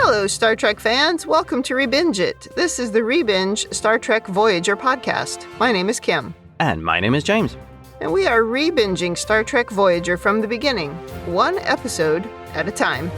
Hello, Star Trek fans. Welcome to ReBingeIT. This is the ReBinge Star Trek Voyager podcast. My name is Kim. And my name is James. And we are rebinging Star Trek Voyager from the beginning, one episode at a time.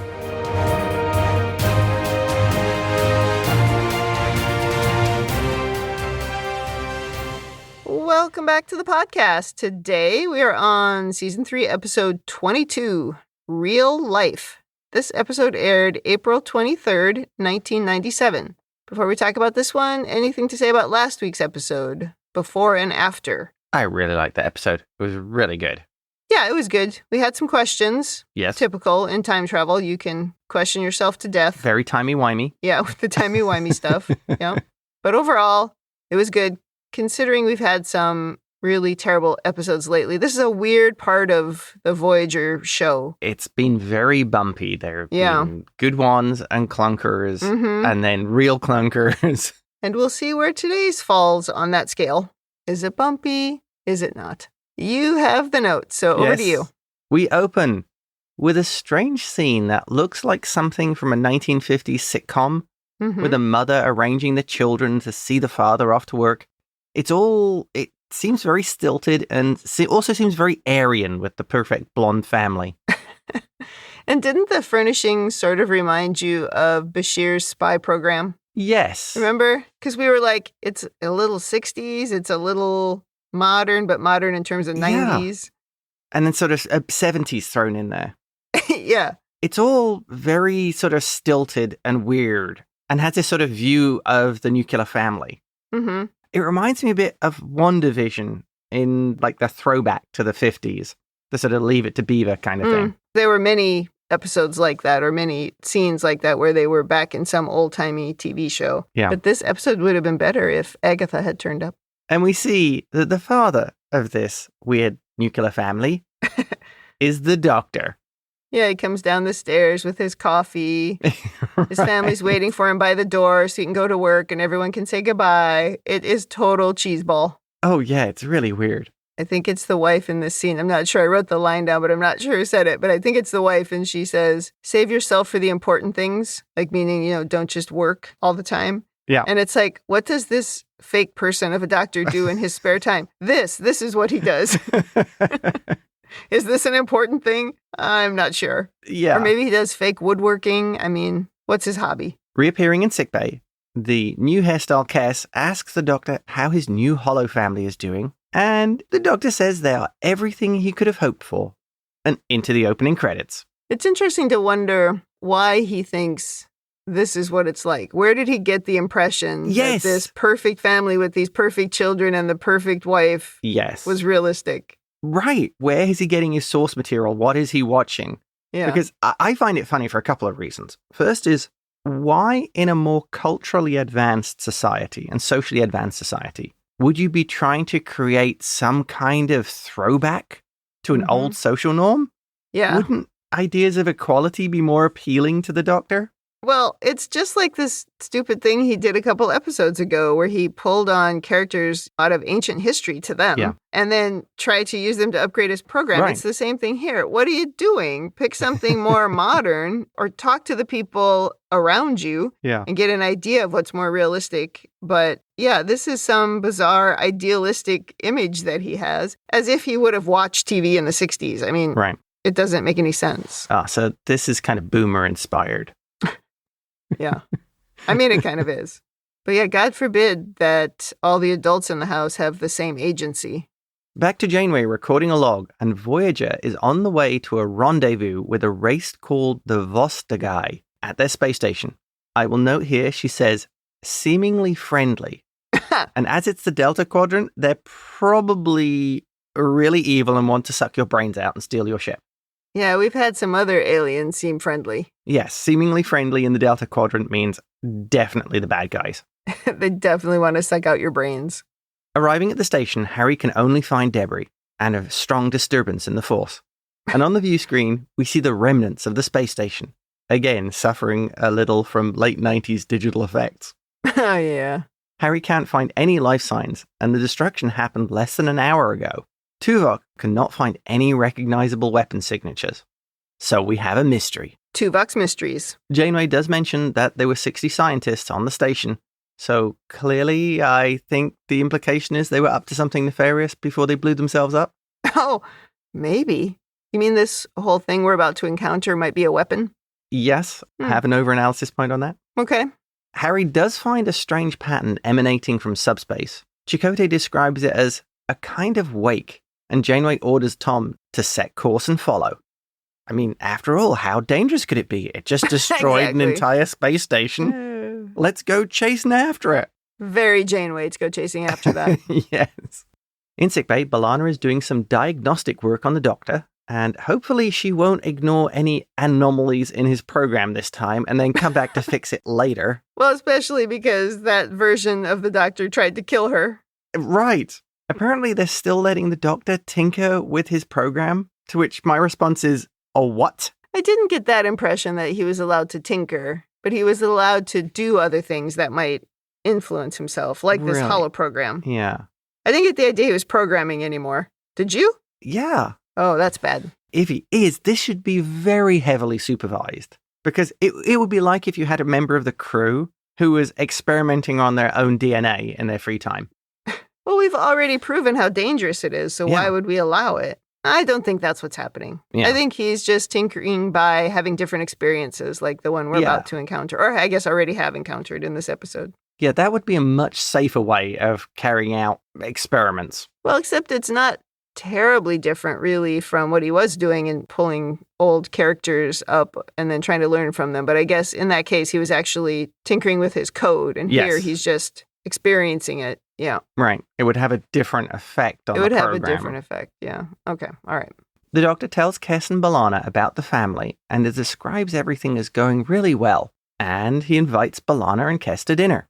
Welcome back to the podcast. Today we are on Season 3, Episode 22, Real Life. This episode aired April 23rd, 1997. Before we talk about this one, anything to say about last week's episode, before and after? I really liked that episode. It was really good. Yeah, it was good. We had some questions. Yes. Typical in time travel. You can question yourself to death. Very timey-wimey. Yeah, with the timey-wimey stuff. Yeah. But overall, it was good, considering we've had some really terrible episodes lately. This is a weird part of the Voyager show. It's been very bumpy. There have been good ones and clunkers, and then real clunkers. And we'll see where today's falls on that scale. Is it bumpy? Is it not? You have the notes, so over to you. We open with a strange scene that looks like something from a 1950s sitcom, with a mother arranging the children to see the father off to work. It seems very stilted and also seems very Aryan with the perfect blonde family. And didn't the furnishing sort of remind you of Bashir's spy program? Yes. Remember? Because we were like, it's a little 60s, it's a little modern, but modern in terms of 90s. And then sort of 70s thrown in there. Yeah. It's all very sort of stilted and weird and has this sort of view of the nuclear family. Mm-hmm. It reminds me a bit of WandaVision in like the throwback to the 50s, the sort of Leave It to Beaver kind of thing. There were many episodes like that or many scenes like that where they were back in some old-timey TV show. Yeah. But this episode would have been better if Agatha had turned up. And we see that the father of this weird nuclear family is the Doctor. Yeah, he comes down the stairs with his coffee. Right. His family's waiting for him by the door so he can go to work and everyone can say goodbye. It is total cheeseball. Oh, yeah, it's really weird. I think it's the wife in this scene. I'm not sure. I wrote the line down, but I'm not sure who said it. But I think it's the wife, and she says, save yourself for the important things. Like, meaning, don't just work all the time. Yeah. And it's like, what does this fake person of a doctor do in his spare time? This is what he does. Is this an important thing? I'm not sure. Yeah. Or maybe he does fake woodworking. I mean, what's his hobby? Reappearing in sickbay, the new hairstyle Kes asks the Doctor how his new Holo family is doing, and the Doctor says they are everything he could have hoped for. And into the opening credits. It's interesting to wonder why he thinks this is what it's like. Where did he get the impression that this perfect family with these perfect children and the perfect wife was realistic? Right. Where is he getting his source material? What is he watching? Yeah. Because I find it funny for a couple of reasons. First is, why in a more culturally advanced society and socially advanced society would you be trying to create some kind of throwback to an old social norm? Yeah. Wouldn't ideas of equality be more appealing to the Doctor? Well, it's just like this stupid thing he did a couple episodes ago where he pulled on characters out of ancient history to them and then tried to use them to upgrade his program. Right. It's the same thing here. What are you doing? Pick something more modern or talk to the people around you and get an idea of what's more realistic. But yeah, this is some bizarre idealistic image that he has, as if he would have watched TV in the 60s. I mean, it doesn't make any sense. So this is kind of boomer inspired. Yeah. I mean, it kind of is. But yeah, God forbid that all the adults in the house have the same agency. Back to Janeway recording a log, and Voyager is on the way to a rendezvous with a race called the Vostagai at their space station. I will note here, she says, seemingly friendly. And as it's the Delta Quadrant, they're probably really evil and want to suck your brains out and steal your ship. Yeah, we've had some other aliens seem friendly. Yes, seemingly friendly in the Delta Quadrant means definitely the bad guys. They definitely want to suck out your brains. Arriving at the station, Harry can only find debris and a strong disturbance in the Force. And on the view screen, we see the remnants of the space station, again suffering a little from late 90s digital effects. Oh, yeah. Harry can't find any life signs, and the destruction happened less than an hour ago. Tuvok cannot find any recognizable weapon signatures. So we have a mystery. Tuvok's mysteries. Janeway does mention that there were 60 scientists on the station. So clearly, I think the implication is they were up to something nefarious before they blew themselves up. Oh, maybe. You mean this whole thing we're about to encounter might be a weapon? Yes, I have an over-analysis point on that. Okay. Harry does find a strange pattern emanating from subspace. Chakotay describes it as a kind of wake, and Janeway orders Tom to set course and follow. I mean, after all, how dangerous could it be? It just destroyed an entire space station. Let's go chasing after it. Very Janeway to go chasing after that. Yes. In sickbay, B'Elanna is doing some diagnostic work on the Doctor, and hopefully she won't ignore any anomalies in his program this time and then come back to fix it later. Well, especially because that version of the Doctor tried to kill her. Right. Apparently they're still letting the Doctor tinker with his program, to which my response is, oh, what? I didn't get that impression that he was allowed to tinker, but he was allowed to do other things that might influence himself, like this holoprogram. Yeah. I didn't get the idea he was programming anymore. Did you? Yeah. Oh, that's bad. If he is, this should be very heavily supervised. Because it would be like if you had a member of the crew who was experimenting on their own DNA in their free time. Well, we've already proven how dangerous it is, so why would we allow it? I don't think that's what's happening. Yeah. I think he's just tinkering by having different experiences like the one we're about to encounter, or I guess already have encountered in this episode. Yeah, that would be a much safer way of carrying out experiments. Well, except it's not terribly different, really, from what he was doing in pulling old characters up and then trying to learn from them. But I guess in that case, he was actually tinkering with his code, and here he's just experiencing it. Yeah. Right. It would have a different effect on the program. It would have a different effect, yeah. Okay, all right. The Doctor tells Kes and B'Elanna about the family, and it describes everything as going really well. And he invites B'Elanna and Kes to dinner.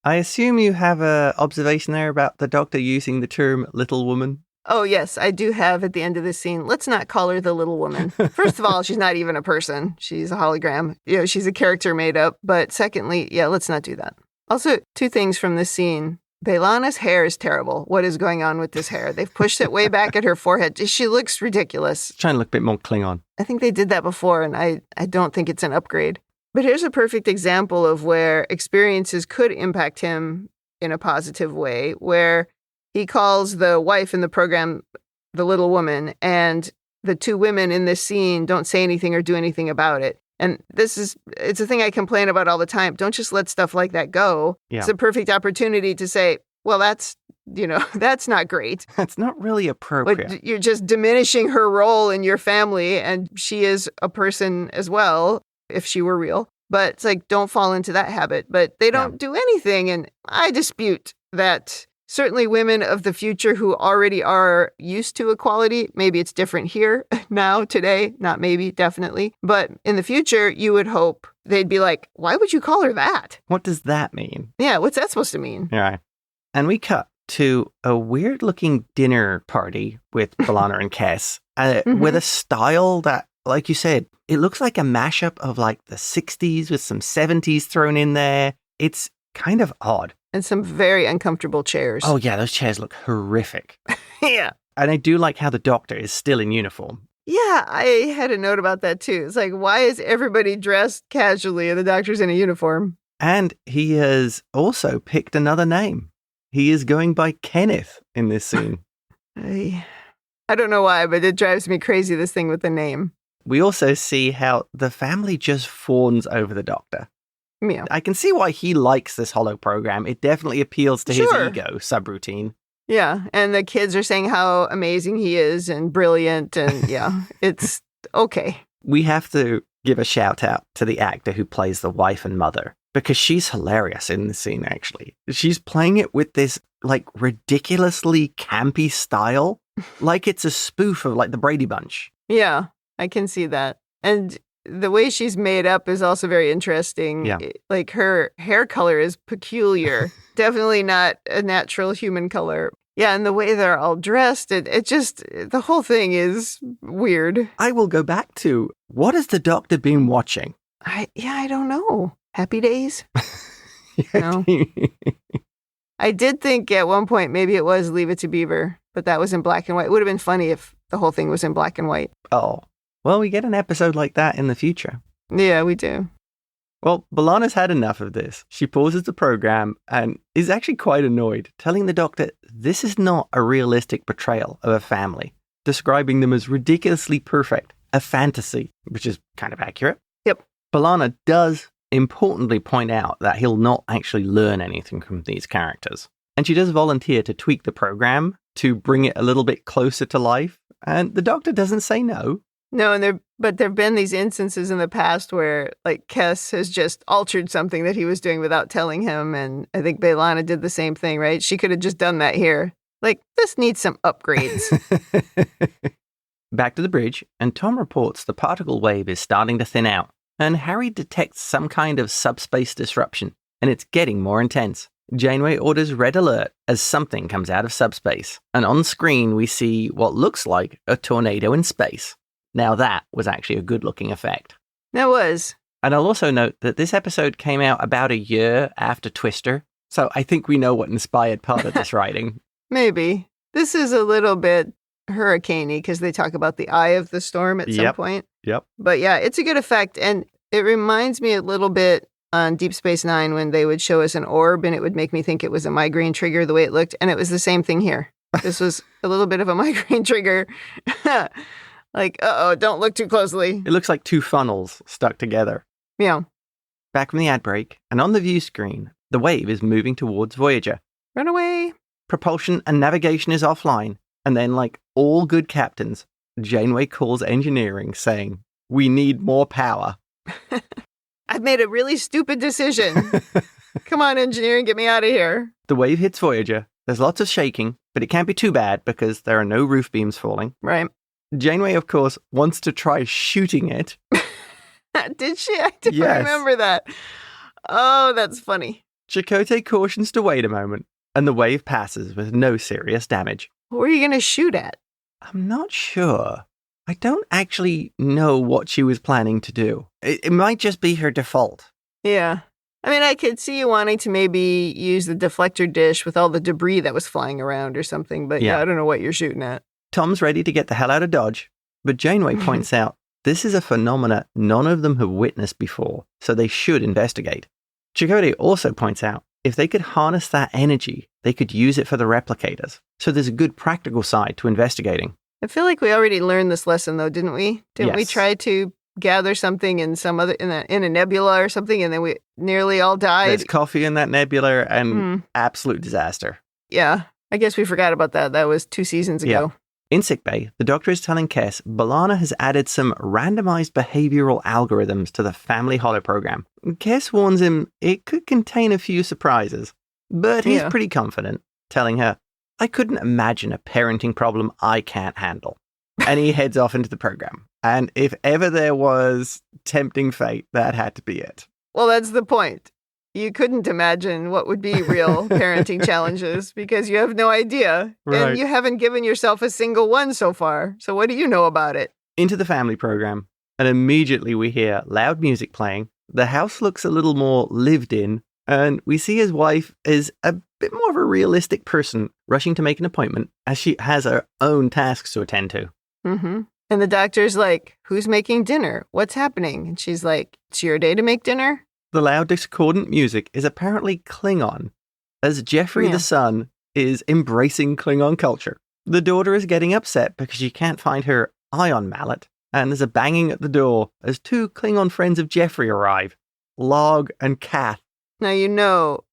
I assume you have an observation there about the Doctor using the term little woman? Oh, yes, I do have at the end of this scene. Let's not call her the little woman. First of all, she's not even a person. She's a hologram. You know, she's a character made up. But secondly, let's not do that. Also, two things from this scene. B'Elanna's hair is terrible. What is going on with this hair? They've pushed it way back at her forehead. She looks ridiculous. Trying to look a bit more Klingon. I think they did that before, and I don't think it's an upgrade. But here's a perfect example of where experiences could impact him in a positive way, where he calls the wife in the program the little woman, and the two women in this scene don't say anything or do anything about it. And it's a thing I complain about all the time. Don't just let stuff like that go. Yeah. It's a perfect opportunity to say, well, that's not great. That's not really appropriate. But you're just diminishing her role in your family, and she is a person as well, if she were real. But it's like, don't fall into that habit. But they don't do anything, and I dispute that. Certainly women of the future who already are used to equality, maybe it's different here, now, today, not maybe, definitely. But in the future, you would hope they'd be like, why would you call her that? What does that mean? Yeah, what's that supposed to mean? Right. And we cut to a weird-looking dinner party with B'Elanna and Kes, with a style that, like you said, it looks like a mashup of like the 60s with some 70s thrown in there. It's kind of odd. And some very uncomfortable chairs. Oh, yeah, those chairs look horrific. Yeah. And I do like how the Doctor is still in uniform. Yeah, I had a note about that, too. It's like, why is everybody dressed casually and the Doctor's in a uniform? And he has also picked another name. He is going by Kenneth in this scene. I don't know why, but it drives me crazy, this thing with the name. We also see how the family just fawns over the Doctor. Yeah. I can see why he likes this holo program. It definitely appeals to his ego subroutine. Yeah, and the kids are saying how amazing he is and brilliant, and it's okay. We have to give a shout out to the actor who plays the wife and mother, because she's hilarious in the scene, actually. She's playing it with this, like, ridiculously campy style, like it's a spoof of, like, the Brady Bunch. Yeah, I can see that. And the way she's made up is also very interesting. Yeah. Like, her hair color is peculiar. Definitely not a natural human color. Yeah, and the way they're all dressed, it just, the whole thing is weird. I will go back to, what has the Doctor been watching? I don't know. Happy Days? No. I did think at one point maybe it was Leave It to Beaver, but that was in black and white. It would have been funny if the whole thing was in black and white. Oh. Well, we get an episode like that in the future. Yeah, we do. Well, B'Elanna's had enough of this. She pauses the program and is actually quite annoyed, telling the doctor this is not a realistic portrayal of a family, describing them as ridiculously perfect, a fantasy, which is kind of accurate. Yep. B'Elanna does importantly point out that he'll not actually learn anything from these characters. And she does volunteer to tweak the program to bring it a little bit closer to life. And the doctor doesn't say no. No, but there have been these instances in the past where, like, Kes has just altered something that he was doing without telling him, and I think B'Elanna did the same thing, right? She could have just done that here. Like, this needs some upgrades. Back to the bridge, and Tom reports the particle wave is starting to thin out, and Harry detects some kind of subspace disruption, and it's getting more intense. Janeway orders red alert as something comes out of subspace, and on screen we see what looks like a tornado in space. Now that was actually a good-looking effect. That was. And I'll also note that this episode came out about a year after Twister, so I think we know what inspired part of this writing. Maybe. This is a little bit hurricane-y because they talk about the eye of the storm at some point. Yep. But yeah, it's a good effect, and it reminds me a little bit on Deep Space Nine when they would show us an orb and it would make me think it was a migraine trigger the way it looked, and it was the same thing here. This was a little bit of a migraine trigger. Like, don't look too closely. It looks like two funnels stuck together. Yeah. Back from the ad break, and on the view screen, the wave is moving towards Voyager. Run away. Propulsion and navigation is offline, and then, like all good captains, Janeway calls engineering, saying, "We need more power." I've made a really stupid decision. Come on, engineering, get me out of here. The wave hits Voyager. There's lots of shaking, but it can't be too bad because there are no roof beams falling. Right. Janeway, of course, wants to try shooting it. Did she? I don't remember that. Oh, that's funny. Chakotay cautions to wait a moment, and the wave passes with no serious damage. What were you going to shoot at? I'm not sure. I don't actually know what she was planning to do. It might just be her default. Yeah. I mean, I could see you wanting to maybe use the deflector dish with all the debris that was flying around or something, but yeah, I don't know what you're shooting at. Tom's ready to get the hell out of Dodge, but Janeway points out this is a phenomena none of them have witnessed before, so they should investigate. Chakotay also points out if they could harness that energy, they could use it for the replicators, so there's a good practical side to investigating. I feel like we already learned this lesson, though, didn't we? Didn't we try to gather something in some other in a nebula or something, and then we nearly all died? There's coffee in that nebula and absolute disaster. Yeah, I guess we forgot about that. That was 2 seasons ago. Yeah. In sickbay, the doctor is telling Kes B'Elanna has added some randomized behavioral algorithms to the family holo program. Kes warns him it could contain a few surprises, but he's pretty confident, telling her, "I couldn't imagine a parenting problem I can't handle." And he heads off into the program. And if ever there was tempting fate, that had to be it. Well, that's the point. You couldn't imagine what would be real parenting challenges because you have no idea. Right. And you haven't given yourself a single one so far. So what do you know about it? Into the family program. And immediately we hear loud music playing. The house looks a little more lived in. And we see his wife is a bit more of a realistic person, rushing to make an appointment as she has her own tasks to attend to. Mm-hmm. And the doctor's like, "Who's making dinner? What's happening?" And she's like, "It's your day to make dinner?" The loud discordant music is apparently Klingon, as Jeffrey the son is embracing Klingon culture. The daughter is getting upset because she can't find her ion mallet, and there's a banging at the door as 2 Klingon friends of Jeffrey arrive, Log and Kath. Now, you know,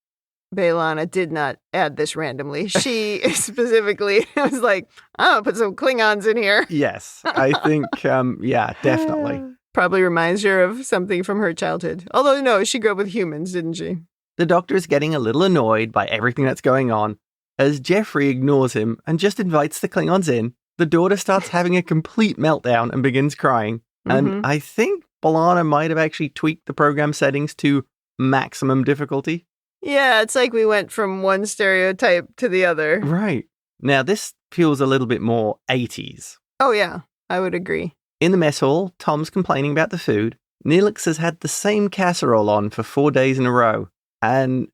B'Elanna did not add this randomly. She specifically was like, "I'm going to put some Klingons in here." Yes, I think, definitely. Probably reminds her of something from her childhood. Although, no, she grew up with humans, didn't she? The doctor is getting a little annoyed by everything that's going on, as Jeffrey ignores him and just invites the Klingons in. The daughter starts having a complete meltdown and begins crying. And I think B'Elanna might have actually tweaked the program settings to maximum difficulty. Yeah, it's like we went from one stereotype to the other. Right. Now, this feels a little bit more 80s. Oh, yeah, I would agree. In the mess hall, Tom's complaining about the food. Neelix has had the same casserole on for 4 days in a row. And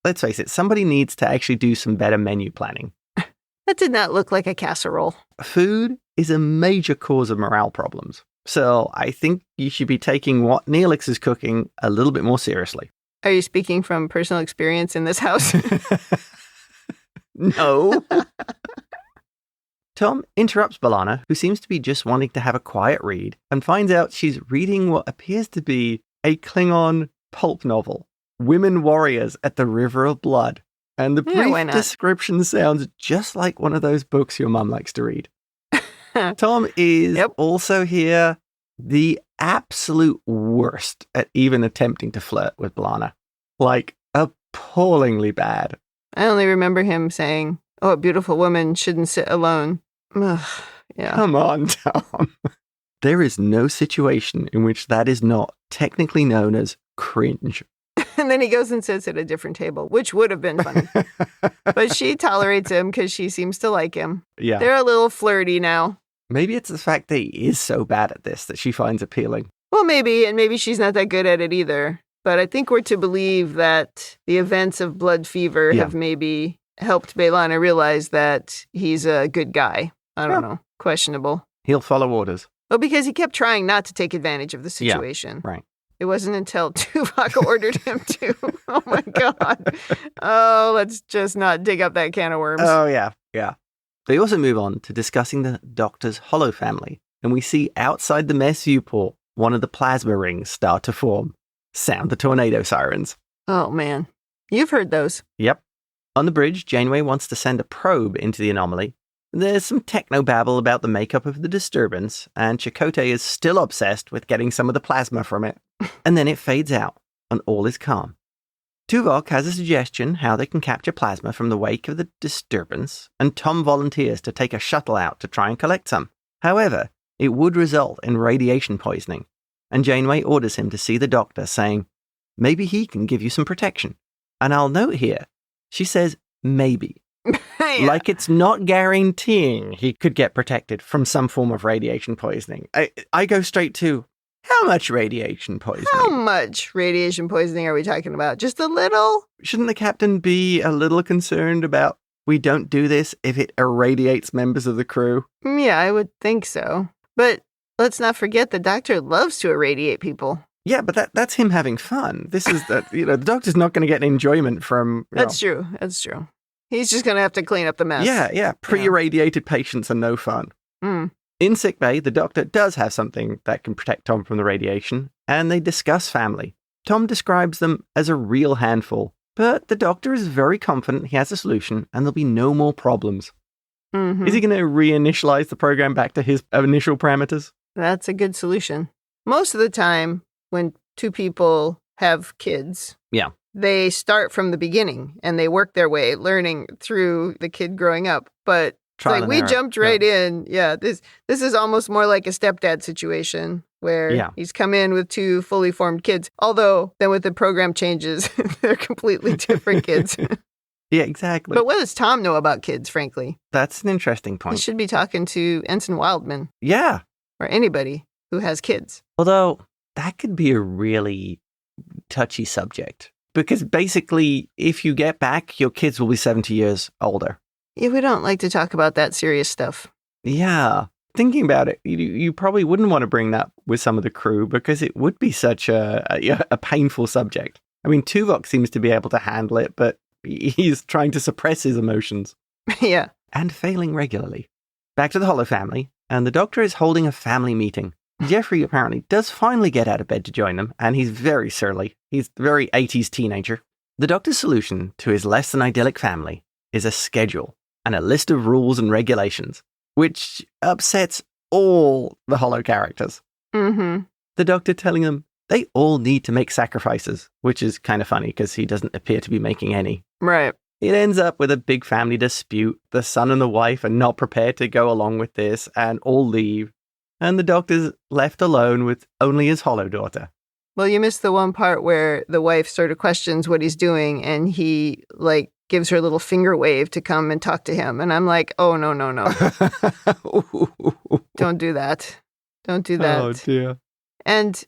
let's face it, somebody needs to actually do some better menu planning. That did not look like a casserole. Food is a major cause of morale problems. So I think you should be taking what Neelix is cooking a little bit more seriously. Are you speaking from personal experience in this house? No. Tom interrupts B'Elanna, who seems to be just wanting to have a quiet read, and finds out she's reading what appears to be a Klingon pulp novel, Women Warriors at the River of Blood. And the brief description sounds just like one of those books your mum likes to read. Tom is also here the absolute worst at even attempting to flirt with B'Elanna. Like, appallingly bad. I only remember him saying, "Oh, a beautiful woman shouldn't sit alone." Ugh, yeah. Come on, Tom. There is no situation in which that is not technically known as cringe. And then he goes and sits at a different table, which would have been funny. But she tolerates him because she seems to like him. Yeah. They're a little flirty now. Maybe it's the fact that he is so bad at this that she finds appealing. Well, maybe, and maybe she's not that good at it either. But I think we're to believe that the events of blood fever have maybe helped B'Elanna realize that he's a good guy. I don't know. Questionable. He'll follow orders. Well, because he kept trying not to take advantage of the situation. Yeah, right. It wasn't until Tuvok ordered him to. Oh, my God. Oh, let's just not dig up that can of worms. Oh, yeah. They also move on to discussing the Doctor's Holo family, and we see outside the mess viewport one of the plasma rings start to form. Sound the tornado sirens. Oh, man. You've heard those. Yep. On the bridge, Janeway wants to send a probe into the anomaly. There's some technobabble about the makeup of the disturbance, and Chakotay is still obsessed with getting some of the plasma from it. And then it fades out, and all is calm. Tuvok has a suggestion how they can capture plasma from the wake of the disturbance, and Tom volunteers to take a shuttle out to try and collect some. However, it would result in radiation poisoning, and Janeway orders him to see the Doctor, saying, "Maybe he can give you some protection." And I'll note here, she says, maybe. Like it's not guaranteeing he could get protected from some form of radiation poisoning. I go straight to, how much radiation poisoning? How much radiation poisoning are we talking about? Just a little? Shouldn't the captain be a little concerned about, we don't do this if it irradiates members of the crew? Yeah, I would think so. But let's not forget the Doctor loves to irradiate people. Yeah, but that's him having fun. This is the Doctor's not going to get enjoyment from. That's true. He's just going to have to clean up the mess. Yeah. Pre-irradiated patients are no fun. Mm. In sickbay, the Doctor does have something that can protect Tom from the radiation, and they discuss family. Tom describes them as a real handful, but the Doctor is very confident he has a solution and there'll be no more problems. Mm-hmm. Is he going to reinitialize the program back to his initial parameters? That's a good solution. Most of the time, when two people have kids, they start from the beginning and they work their way, learning through the kid growing up. But we jumped right in. Yeah, this is almost more like a stepdad situation where he's come in with two fully formed kids. Although then with the program changes, they're completely different kids. Yeah, exactly. But what does Tom know about kids, frankly? That's an interesting point. He should be talking to Ensign Wildman. Yeah. Or anybody who has kids. Although that could be a really touchy subject. Because basically, if you get back, your kids will be 70 years older. Yeah, we don't like to talk about that serious stuff. Yeah. Thinking about it, you probably wouldn't want to bring that with some of the crew because it would be such a painful subject. I mean, Tuvok seems to be able to handle it, but he's trying to suppress his emotions. Yeah. And failing regularly. Back to the Holo family, and the Doctor is holding a family meeting. Jeffrey apparently does finally get out of bed to join them, and he's very surly. He's a very 80s teenager. The Doctor's solution to his less than idyllic family is a schedule and a list of rules and regulations, which upsets all the Holo characters. Mm-hmm. The Doctor telling them they all need to make sacrifices, which is kind of funny because he doesn't appear to be making any. Right. It ends up with a big family dispute. The son and the wife are not prepared to go along with this and all leave. And the Doctor's left alone with only his Holo daughter. Well, you missed the one part where the wife sort of questions what he's doing and he, gives her a little finger wave to come and talk to him. And I'm like, oh, no. Don't do that. Don't do that. Oh, dear. And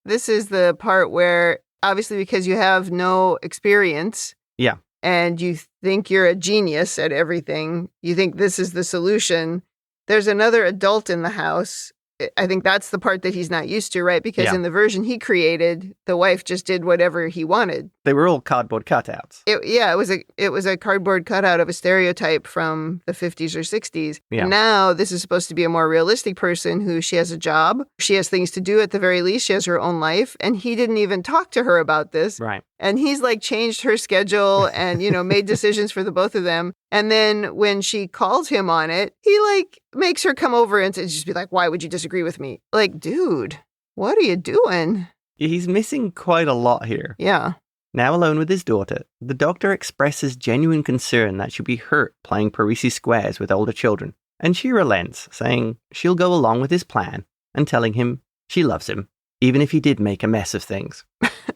this is the part where, obviously, because you have no experience. Yeah. And you think you're a genius at everything. You think this is the solution. There's another adult in the house I think that's the part that he's not used to, right? Because in the version he created, the wife just did whatever he wanted. They were all cardboard cutouts. It was a cardboard cutout of a stereotype from the 50s or 60s. Yeah. Now this is supposed to be a more realistic person who she has a job. She has things to do at the very least. She has her own life. And he didn't even talk to her about this. Right. And he's like changed her schedule and, made decisions for the both of them. And then when she calls him on it, he like makes her come over and just be like, why would you disagree with me? Like, dude, what are you doing? He's missing quite a lot here. Yeah. Now alone with his daughter, the Doctor expresses genuine concern that she'll be hurt playing Parisi squares with older children. And she relents, saying she'll go along with his plan and telling him she loves him, even if he did make a mess of things.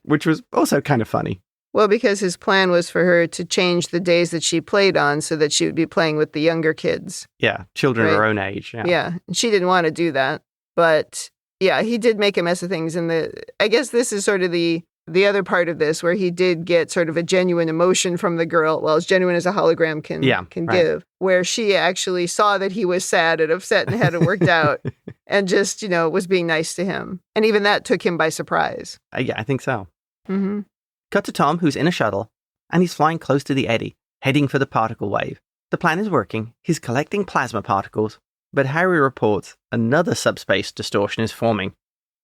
Which was also kind of funny. Well, because his plan was for her to change the days that she played on so that she would be playing with the younger kids. Yeah, children of her own age. Yeah, and she didn't want to do that. But yeah, he did make a mess of things. And I guess this is sort of the other part of this where he did get sort of a genuine emotion from the girl, well, as genuine as a hologram can give, where she actually saw that he was sad and upset and hadn't worked out and just, was being nice to him. And even that took him by surprise. Yeah, I think so. Mm-hmm. Cut to Tom, who's in a shuttle, and he's flying close to the eddy, heading for the particle wave. The plan is working. He's collecting plasma particles, but Harry reports another subspace distortion is forming,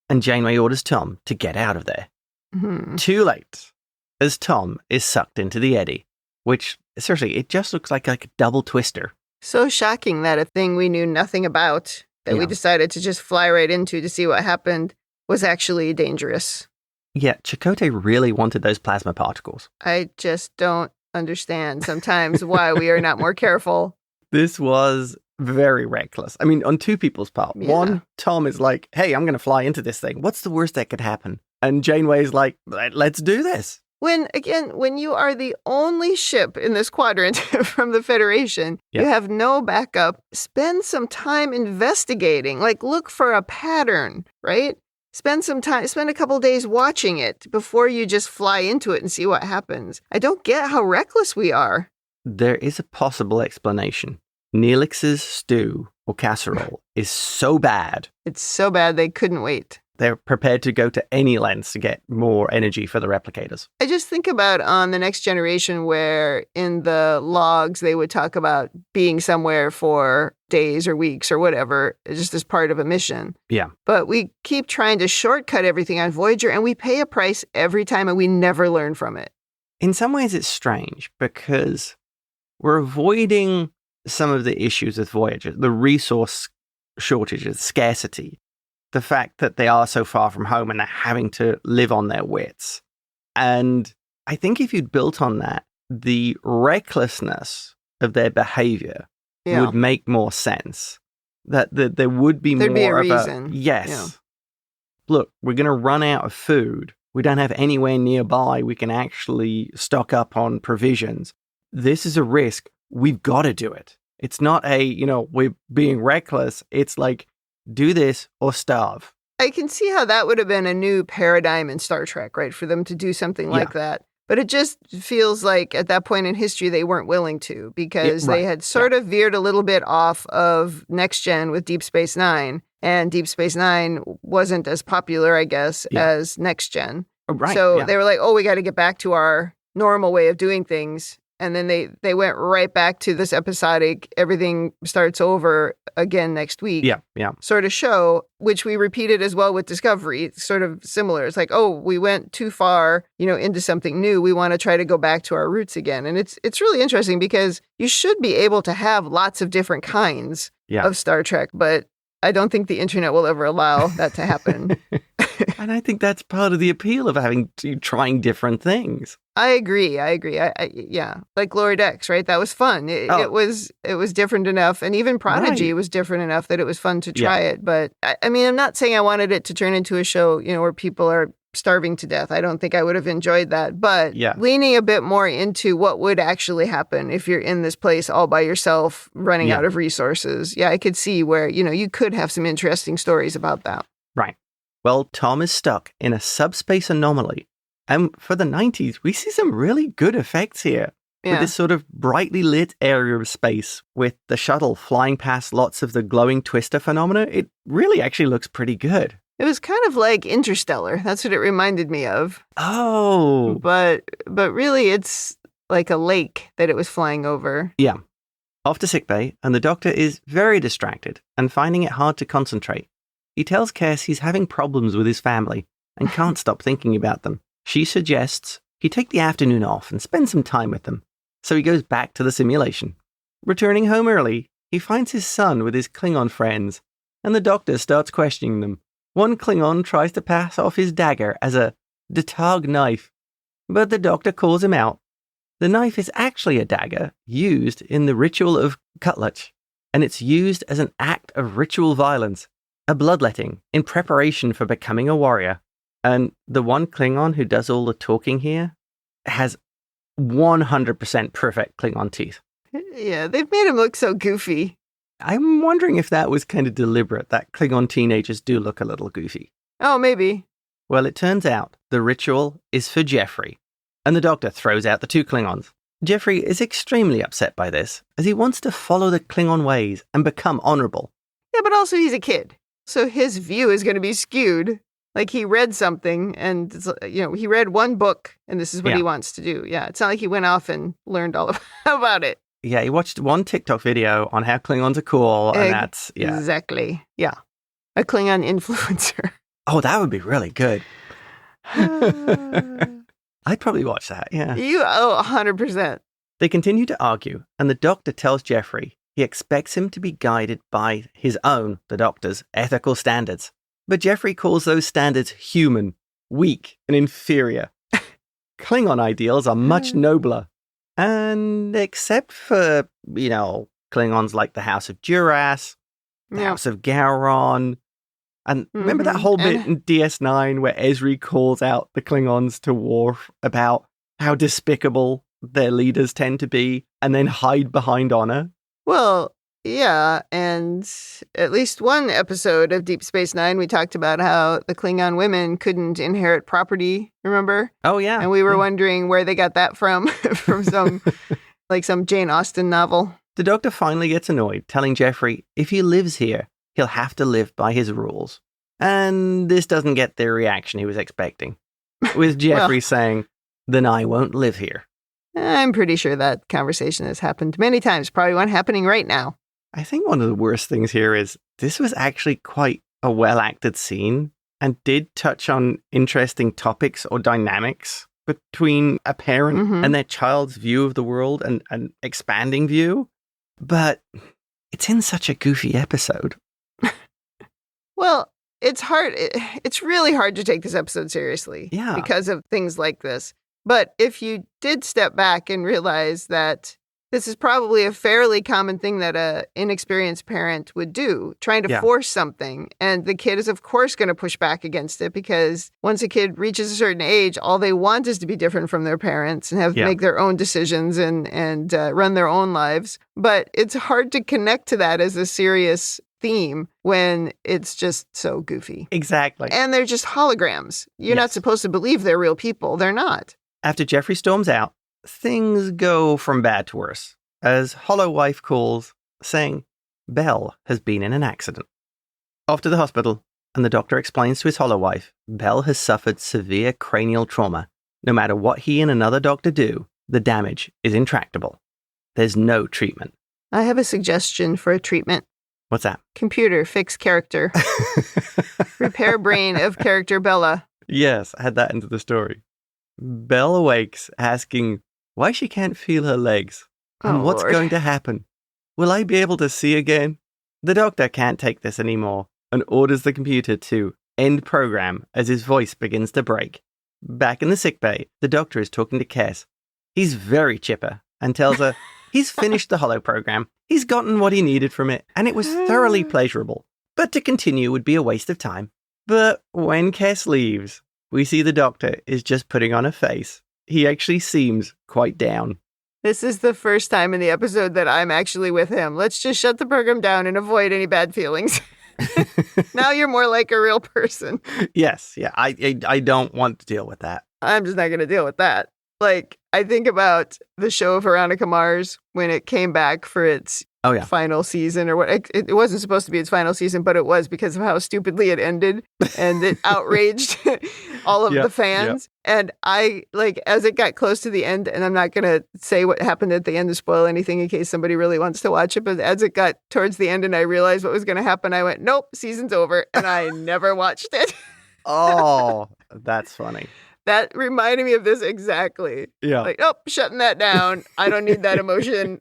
and Janeway orders Tom to get out of there. Mm-hmm. Too late, as Tom is sucked into the eddy, which, seriously, it just looks like a double twister. So shocking that a thing we knew nothing about, that we decided to just fly right into to see what happened, was actually dangerous. Yeah, Chakotay really wanted those plasma particles. I just don't understand sometimes why we are not more careful. This was very reckless. I mean, on two people's part. Yeah. One, Tom is like, hey, I'm going to fly into this thing. What's the worst that could happen? And Janeway is like, let's do this. When you are the only ship in this quadrant from the Federation, you have no backup, spend some time investigating. Like, look for a pattern, right? Spend a couple days watching it before you just fly into it and see what happens. I don't get how reckless we are. There is a possible explanation. Neelix's stew or casserole is so bad. It's so bad they couldn't wait. They're prepared to go to any lengths to get more energy for the replicators. I just think about on The Next Generation where in the logs they would talk about being somewhere for days or weeks or whatever, just as part of a mission. Yeah. But we keep trying to shortcut everything on Voyager and we pay a price every time and we never learn from it. In some ways it's strange because we're avoiding some of the issues with Voyager, the resource shortages, scarcity. The fact that they are so far from home and they're having to live on their wits. And I think if you'd built on that, the recklessness of their behavior would make more sense. That there would be There'd more be a of reason. Yes. Yeah. Look, we're going to run out of food. We don't have anywhere nearby we can actually stock up on provisions. This is a risk. We've got to do it. It's not we're being reckless. It's like, do this or starve. I can see how that would have been a new paradigm in Star Trek, right? For them to do something like that. But it just feels like at that point in history, they weren't willing to because they had sort of veered a little bit off of Next Gen with Deep Space Nine. And Deep Space Nine wasn't as popular, I guess, as Next Gen. Right. So they were like, we got to get back to our normal way of doing things. And then they went right back to this episodic, everything starts over again next week sort of show, which we repeated as well with Discovery. It's sort of similar. It's like, we went too far, into something new. We want to try to go back to our roots again. And it's really interesting because you should be able to have lots of different kinds of Star Trek, but I don't think the internet will ever allow that to happen. And I think that's part of the appeal of trying different things. I agree. Like Lower Decks, right? That was fun. It was different enough. And even Prodigy was different enough that it was fun to try it. But I mean, I'm not saying I wanted it to turn into a show, where people are starving to death. I don't think I would have enjoyed that. But leaning a bit more into what would actually happen if you're in this place all by yourself, running out of resources. Yeah, I could see where, you could have some interesting stories about that. Right. Well, Tom is stuck in a subspace anomaly. And for the 90s, we see some really good effects here. with this sort of brightly lit area of space with the shuttle flying past lots of the glowing twister phenomena. It really actually looks pretty good. It was kind of like Interstellar. That's what it reminded me of. Oh. But really it's like a lake that it was flying over. Yeah. Off to sickbay, and the doctor is very distracted and finding it hard to concentrate. He tells Kes he's having problems with his family and can't stop thinking about them. She suggests he take the afternoon off and spend some time with them. So he goes back to the simulation. Returning home early, he finds his son with his Klingon friends, and the doctor starts questioning them. One Klingon tries to pass off his dagger as a Datag knife, but the doctor calls him out. The knife is actually a dagger used in the ritual of Cutlatch, and it's used as an act of ritual violence, a bloodletting in preparation for becoming a warrior. And the one Klingon who does all the talking here has 100% perfect Klingon teeth. Yeah, they've made him look so goofy. I'm wondering if that was kind of deliberate, that Klingon teenagers do look a little goofy. Oh, maybe. Well, it turns out the ritual is for Jeffrey, and the doctor throws out the two Klingons. Jeffrey is extremely upset by this, as he wants to follow the Klingon ways and become honorable. Yeah, but also he's a kid, so his view is going to be skewed. Like he read something and, he read one book and this is what he wants to do. Yeah, it's not like he went off and learned all about it. Yeah, he watched one TikTok video on how Klingons are cool, and that's, Exactly, yeah. A Klingon influencer. Oh, that would be really good. I'd probably watch that, yeah. 100%. They continue to argue, and the doctor tells Jeffrey he expects him to be guided by his own, the doctor's, ethical standards. But Jeffrey calls those standards human, weak, and inferior. Klingon ideals are much nobler. And except for, Klingons like the House of Duras, the House of Gowron, and remember that whole bit in DS9 where Ezri calls out the Klingons to Worf about how despicable their leaders tend to be and then hide behind honor? Well, yeah, and at least one episode of Deep Space Nine, we talked about how the Klingon women couldn't inherit property, remember? Oh, yeah. And we were wondering where they got that from some Jane Austen novel. The doctor finally gets annoyed, telling Jeffrey if he lives here, he'll have to live by his rules. And this doesn't get the reaction he was expecting, with Jeffrey saying, then I won't live here. I'm pretty sure that conversation has happened many times, probably one happening right now. I think one of the worst things here is this was actually quite a well-acted scene and did touch on interesting topics or dynamics between a parent and their child's view of the world and an expanding view. But it's in such a goofy episode. Well, it's hard. It's really hard to take this episode seriously because of things like this. But if you did step back and realize that this is probably a fairly common thing that an inexperienced parent would do, trying to force something. And the kid is, of course, going to push back against it because once a kid reaches a certain age, all they want is to be different from their parents and make their own decisions and run their own lives. But it's hard to connect to that as a serious theme when it's just so goofy. Exactly. And they're just holograms. You're not supposed to believe they're real people. They're not. After Jeffrey storms out, things go from bad to worse, as Hollow Wife calls, saying Belle has been in an accident. Off to the hospital, and the doctor explains to his Hollow Wife, Belle has suffered severe cranial trauma. No matter what he and another doctor do, the damage is intractable. There's no treatment. I have a suggestion for a treatment. What's that? Computer, fix character. Repair brain of character Bella. Yes, add that into the story. Belle awakes asking why she can't feel her legs and what's going to happen. Will I be able to see again? The doctor can't take this anymore and orders the computer to end program as his voice begins to break. Back in the sickbay, the doctor is talking to Kes. He's very chipper and tells her he's finished the holo program, he's gotten what he needed from it, and it was thoroughly pleasurable. But to continue would be a waste of time. But when Kes leaves, we see the doctor is just putting on a face. He actually seems quite down. This is the first time in the episode that I'm actually with him. Let's just shut the program down and avoid any bad feelings. Now you're more like a real person. Yes, yeah. I don't want to deal with that. I'm just not going to deal with that. Like, I think about the show Veronica Mars when it came back for its final season, or what. It wasn't supposed to be its final season, but it was because of how stupidly it ended, and it outraged all of the fans. And I, like, as it got close to the end, and I'm not going to say what happened at the end to spoil anything in case somebody really wants to watch it, but as it got towards the end and I realized what was going to happen, I went, nope, season's over, and I never watched it. Oh, that's funny. That reminded me of this exactly. Yeah. Like, nope, shutting that down. I don't need that emotion.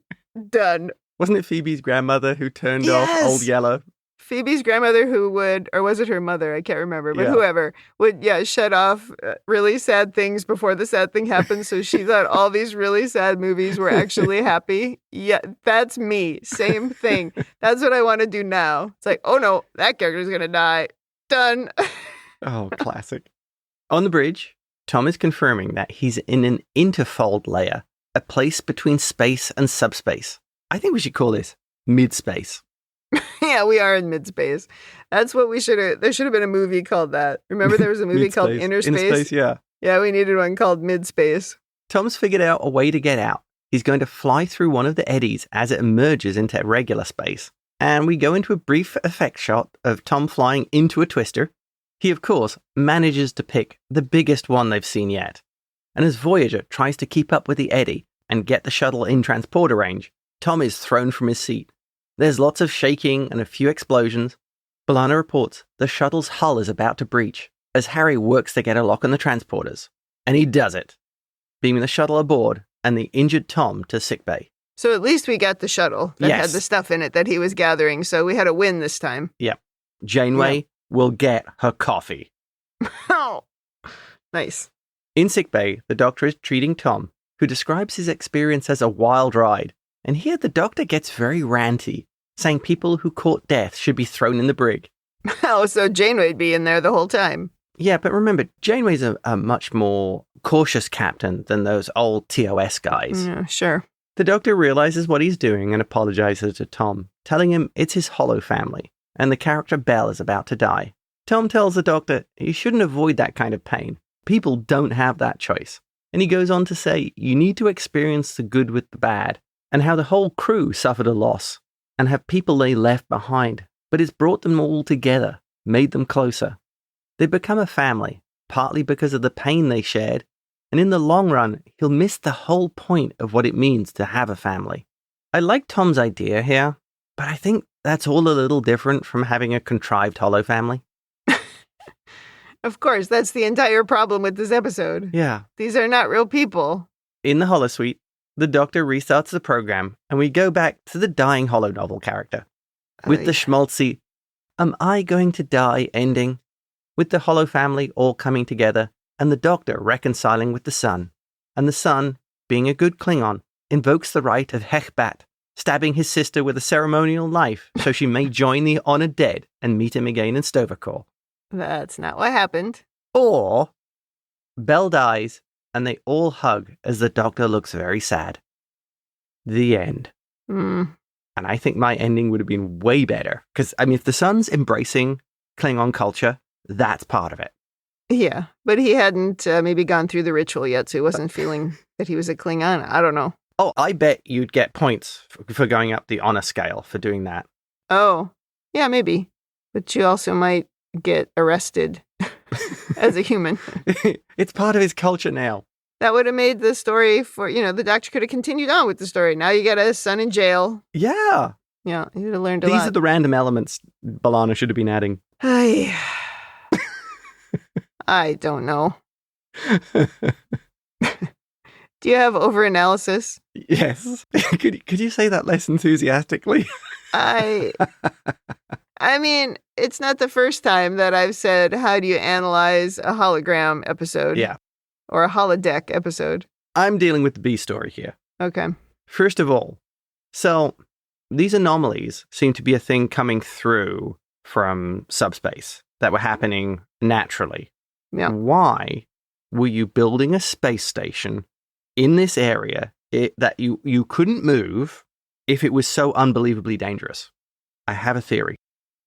Done. Wasn't it Phoebe's grandmother who turned off Old Yeller? Phoebe's grandmother who would, or was it her mother? I can't remember, but whoever would, shut off really sad things before the sad thing happened. So she thought all these really sad movies were actually happy. Yeah, that's me. Same thing. That's what I want to do now. It's like, oh no, that character's going to die. Done. Oh, classic. On the bridge, Tom is confirming that he's in an interfold layer, a place between space and subspace. I think we should call this mid-space. Yeah, we are in mid-space. That's what we should have... There should have been a movie called that. Remember there was a movie called Inner Space? Inner Space, yeah. Yeah, we needed one called Mid-Space. Tom's figured out a way to get out. He's going to fly through one of the eddies as it emerges into regular space. And we go into a brief effect shot of Tom flying into a twister. He, of course, manages to pick the biggest one they've seen yet. And as Voyager tries to keep up with the eddy and get the shuttle in transporter range, Tom is thrown from his seat. There's lots of shaking and a few explosions. B'Elanna reports the shuttle's hull is about to breach as Harry works to get a lock on the transporters. And he does it, beaming the shuttle aboard and the injured Tom to sickbay. So at least we got the shuttle that had the stuff in it that he was gathering, so we had a win this time. Yep. Janeway will get her coffee. Oh, nice. In sickbay, the doctor is treating Tom, who describes his experience as a wild ride. And here the doctor gets very ranty, saying people who caught death should be thrown in the brig. Oh, so Janeway'd be in there the whole time. Yeah, but remember, Janeway's a much more cautious captain than those old TOS guys. Yeah, sure. The doctor realizes what he's doing and apologizes to Tom, telling him it's his hollow family, and the character Belle is about to die. Tom tells the doctor he shouldn't avoid that kind of pain. People don't have that choice. And he goes on to say you need to experience the good with the bad, and how the whole crew suffered a loss, and have people they left behind, but it's brought them all together, made them closer. They become a family, partly because of the pain they shared, and in the long run, he'll miss the whole point of what it means to have a family. I like Tom's idea here, but I think that's all a little different from having a contrived hollow family. Of course, that's the entire problem with this episode. Yeah. These are not real people. In the holosuite, the doctor restarts the program, and we go back to the dying holonovel character. With the schmaltzy, am I going to die ending? With the hollow family all coming together, and the doctor reconciling with the son. And the son, being a good Klingon, invokes the right of Hechbat, stabbing his sister with a ceremonial knife so she may join the honored dead and meet him again in Stovercore. That's not what happened. Or, Belle dies, and they all hug as the doctor looks very sad. The end. And I think my ending would have been way better. Because, I mean, if the son's embracing Klingon culture, that's part of it. Yeah, but he hadn't maybe gone through the ritual yet, so he wasn't feeling that he was a Klingon. I don't know. Oh, I bet you'd get points for going up the honor scale for doing that. Oh, yeah, maybe. But you also might get arrested as a human. It's part of his culture now. That would have made the story for, the doctor could have continued on with the story. Now you got a son in jail. Yeah. Yeah, you would have learned a lot. These are the random elements B'Elanna should have been adding. I don't know. Do you have overanalysis? Yes. Could you say that less enthusiastically? I mean, it's not the first time that I've said, how do you analyze a hologram episode? Yeah. Or a holodeck episode. I'm dealing with the B story here. Okay. First of all, so these anomalies seem to be a thing coming through from subspace that were happening naturally. Yeah. Why were you building a space station in this area that you couldn't move if it was so unbelievably dangerous? I have a theory.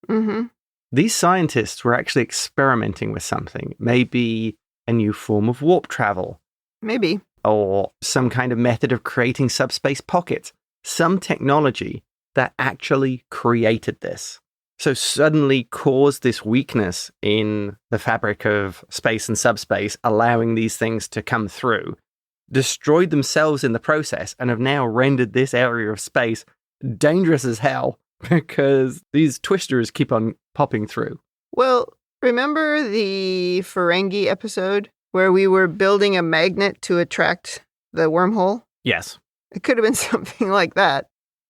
Mm-hmm. These scientists were actually experimenting with something, maybe a new form of warp travel. Maybe. or some kind of method of creating subspace pockets, some technology that actually created this. So suddenly caused this weakness in the fabric of space and subspace, allowing these things to come through, destroyed themselves in the process, and have now rendered this area of space dangerous as hell because these twisters keep on popping through. Well, remember the Ferengi episode where we were building a magnet to attract the wormhole? Yes. It could have been something like that.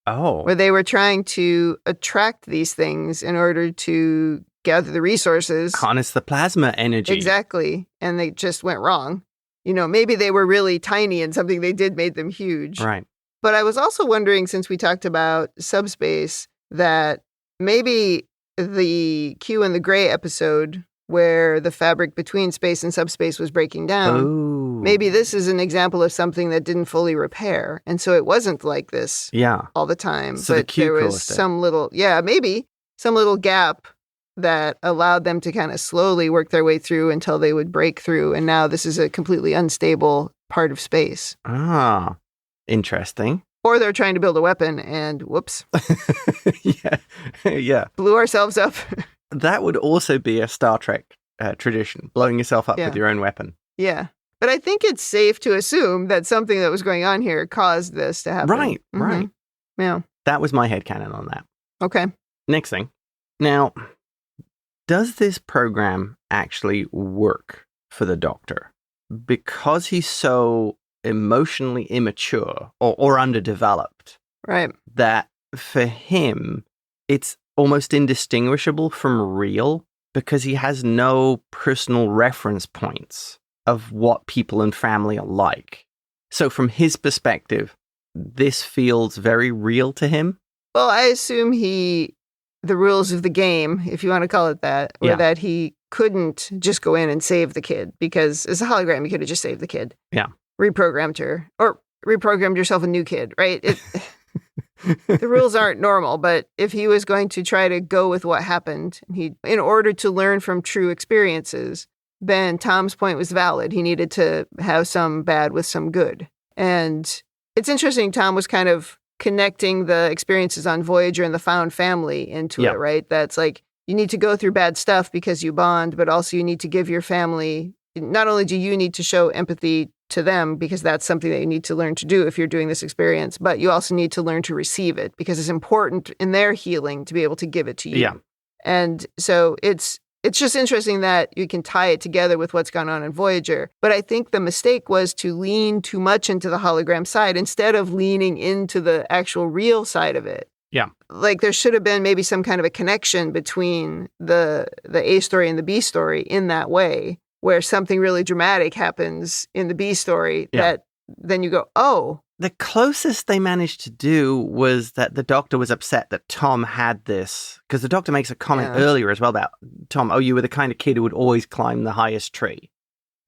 Oh. Where they were trying to attract these things in order to gather the resources. Harness the plasma energy. Exactly. And they just went wrong. You know, maybe they were really tiny and something they did made them huge. Right. But I was also wondering, since we talked about subspace, that maybe the Q and the Gray episode where the fabric between space and subspace was breaking down, maybe this is an example of something that didn't fully repair. And so it wasn't like this all the time. So but there was some little, maybe some little gap that allowed them to kind of slowly work their way through until they would break through. And now this is a completely unstable part of space. Ah, interesting. Or they're trying to build a weapon and whoops. Yeah. Blew ourselves up. That would also be a Star Trek tradition, blowing yourself up with your own weapon. Yeah. But I think it's safe to assume that something that was going on here caused this to happen. Right, right. Yeah. That was my headcanon on that. Okay. Next thing. Now, does this program actually work for the Doctor? Because he's so emotionally immature or underdeveloped. Right. That for him, it's almost indistinguishable from real because he has no personal reference points of what people and family are like. So from his perspective, this feels very real to him. Well, I assume the rules of the game, if you want to call it that, were that he couldn't just go in and save the kid because as a hologram, you could have just saved the kid. Yeah. Reprogrammed her or reprogrammed yourself a new kid, right? The rules aren't normal, but if he was going to try to go with what happened, in order to learn from true experiences, then Tom's point was valid. He needed to have some bad with some good. And it's interesting, Tom was kind of connecting the experiences on Voyager and the found family into it, right? That's like, you need to go through bad stuff because you bond, but also you need to give your family, not only do you need to show empathy to them because that's something that you need to learn to do if you're doing this experience, but you also need to learn to receive it because it's important in their healing to be able to give it to you. Yeah. And so it's just interesting that you can tie it together with what's gone on in Voyager. But I think the mistake was to lean too much into the hologram side instead of leaning into the actual real side of it. Yeah. Like there should have been maybe some kind of a connection between the A story and the B story in that way, where something really dramatic happens in the B story that then you go, oh. The closest they managed to do was that the Doctor was upset that Tom had this, because the Doctor makes a comment earlier as well about Tom, you were the kind of kid who would always climb the highest tree.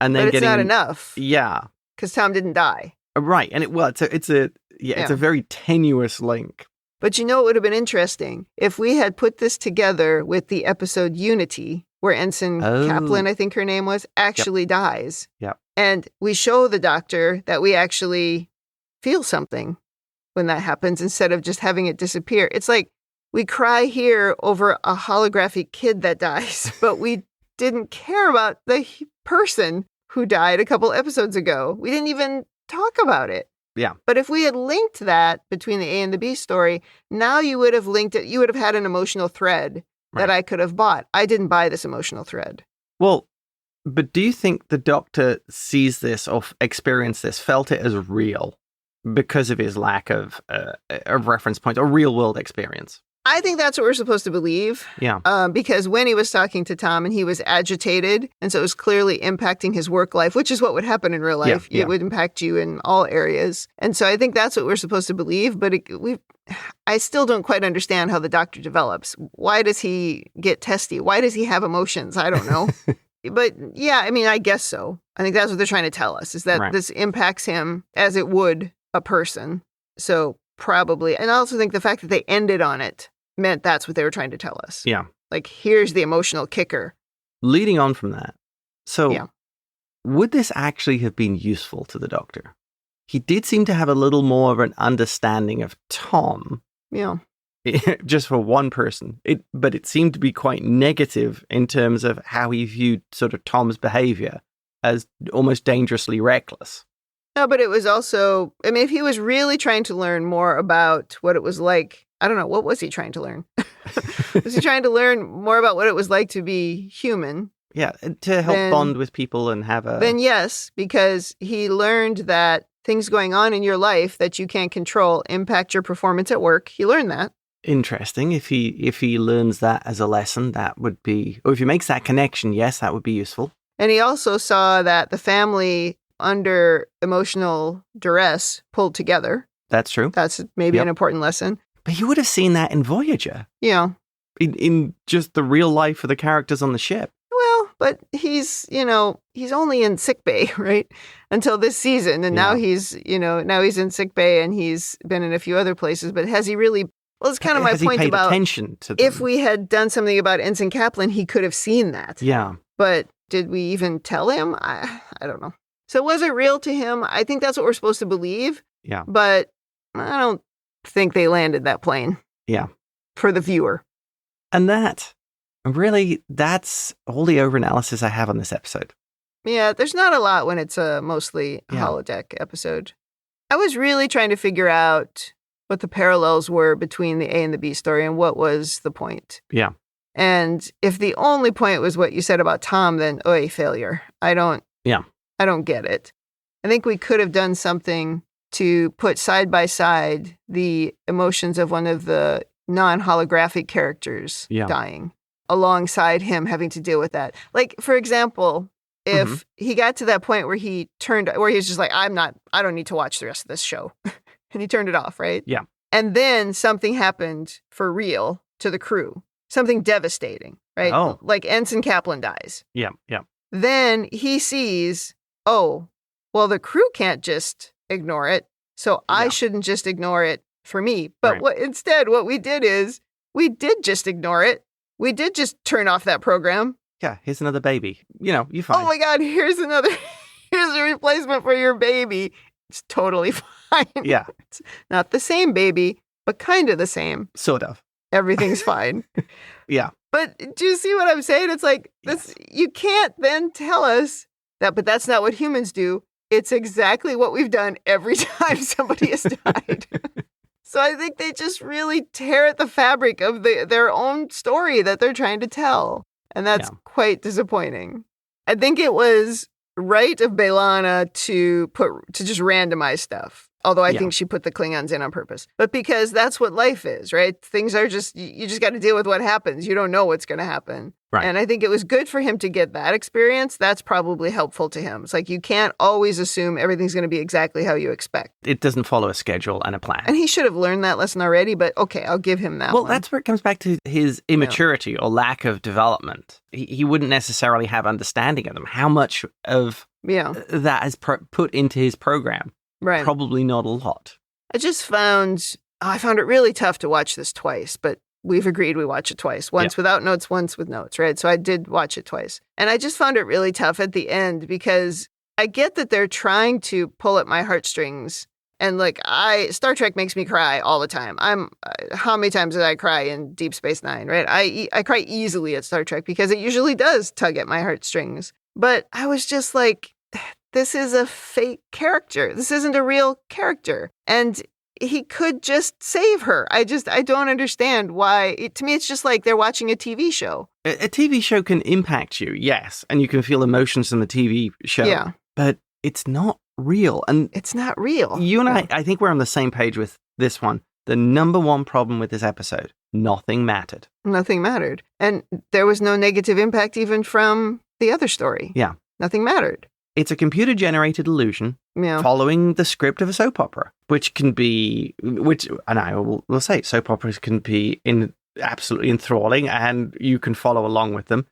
And then but it's not enough. Yeah. Because Tom didn't die. Right. And it's a very tenuous link. But you know what would have been interesting? If we had put this together with the episode Unity, where Ensign Kaplan, I think her name was, actually dies. Yep. And we show the Doctor that we actually feel something when that happens instead of just having it disappear. It's like we cry here over a holographic kid that dies, but we didn't care about the person who died a couple episodes ago. We didn't even talk about it. Yeah. But if we had linked that between the A and the B story, now you would have linked it. You would have had an emotional thread that I could have bought. I didn't buy this emotional thread. Well, but do you think the Doctor sees this or experienced this, felt it as real because of his lack of reference point or real world experience? I think that's what we're supposed to believe. Yeah. Because when he was talking to Tom and he was agitated, and so it was clearly impacting his work life, which is what would happen in real life. Yeah. It would impact you in all areas. And so I think that's what we're supposed to believe. But I still don't quite understand how the Doctor develops. Why does he get testy? Why does he have emotions? I don't know. But yeah, I mean, I guess so. I think that's what they're trying to tell us, is that this impacts him as it would a person. So probably. And I also think the fact that they ended on it meant that's what they were trying to tell us. Yeah. Like, here's the emotional kicker. Leading on from that. So would this actually have been useful to the Doctor? He did seem to have a little more of an understanding of Tom. Yeah. Just for one person. But it seemed to be quite negative in terms of how he viewed sort of Tom's behavior as almost dangerously reckless. No, but it was also, I mean, if he was really trying to learn more about what it was like, I don't know, what was he trying to learn? Was he trying to learn more about what it was like to be human? Yeah, to help bond with people and have a... Then yes, because he learned that things going on in your life that you can't control impact your performance at work. He learned that. Interesting. If he learns that as a lesson, that would be... Or if he makes that connection, yes, that would be useful. And he also saw that the family under emotional duress pulled together. That's true. That's maybe an important lesson. But you would have seen that in Voyager. Yeah. In just the real life of the characters on the ship. Well, but he's only in sickbay, right? Until this season. And now he's in sickbay and he's been in a few other places. But has he really... Well, it's kind of my point paid about attention to them? If we had done something about Ensign Kaplan, he could have seen that. Yeah. But did we even tell him? I don't know. So was it real to him? I think that's what we're supposed to believe. Yeah. But I don't think they landed that plane. Yeah. For the viewer. And that's all the overanalysis I have on this episode. Yeah, there's not a lot when it's a mostly holodeck episode. I was really trying to figure out what the parallels were between the A and the B story and what was the point. Yeah. And if the only point was what you said about Tom, then failure. I don't get it. I think we could have done something to put side by side the emotions of one of the non-holographic characters dying alongside him having to deal with that. Like, for example, if he got to that point where he was just like, I don't need to watch the rest of this show. And he turned it off, right? Yeah. And then something happened for real to the crew. Something devastating, right? Oh. Like Ensign Kaplan dies. Yeah, yeah. Then he sees, the crew can't just ignore it, so I shouldn't just ignore it for me. But instead, what we did is, we did just ignore it. We did just turn off that program. Yeah, here's another baby. You're fine. Oh my God, here's a replacement for your baby. It's totally fine. Yeah. It's not the same baby, but kind of the same. Sort of. Everything's fine. Yeah. But do you see what I'm saying? It's like, this. You can't then tell us that, but that's not what humans do. It's exactly what we've done every time somebody has died. So I think they just really tear at the fabric of their own story that they're trying to tell. And that's quite disappointing. I think it was right of B'Elanna to just randomize stuff. Although I think she put the Klingons in on purpose. But because that's what life is, right? Things are you just got to deal with what happens. You don't know what's going to happen. Right. And I think it was good for him to get that experience. That's probably helpful to him. It's like you can't always assume everything's going to be exactly how you expect. It doesn't follow a schedule and a plan. And he should have learned that lesson already, but okay, I'll give him that Well, one. that's where it comes back to his immaturity or lack of development. He wouldn't necessarily have understanding of them. How much of that is put into his program? Right. Probably not a lot. I found it really tough to watch this twice, but we've agreed we watch it twice. Once without notes, once with notes, right? So I did watch it twice. And I just found it really tough at the end because I get that they're trying to pull at my heartstrings. And Star Trek makes me cry all the time. How many times did I cry in Deep Space Nine, right? I cry easily at Star Trek because it usually does tug at my heartstrings. But I was just like, this is a fake character. This isn't a real character. And he could just save her. I don't understand why. To me, it's just like they're watching a TV show. A TV show can impact you, yes. And you can feel emotions in the TV show. Yeah. But it's not real. And it's not real. You and I think we're on the same page with this one. The number one problem with this episode, nothing mattered. Nothing mattered. And there was no negative impact even from the other story. Yeah. Nothing mattered. It's a computer-generated illusion following the script of a soap opera, and I will say, soap operas can be absolutely enthralling and you can follow along with them,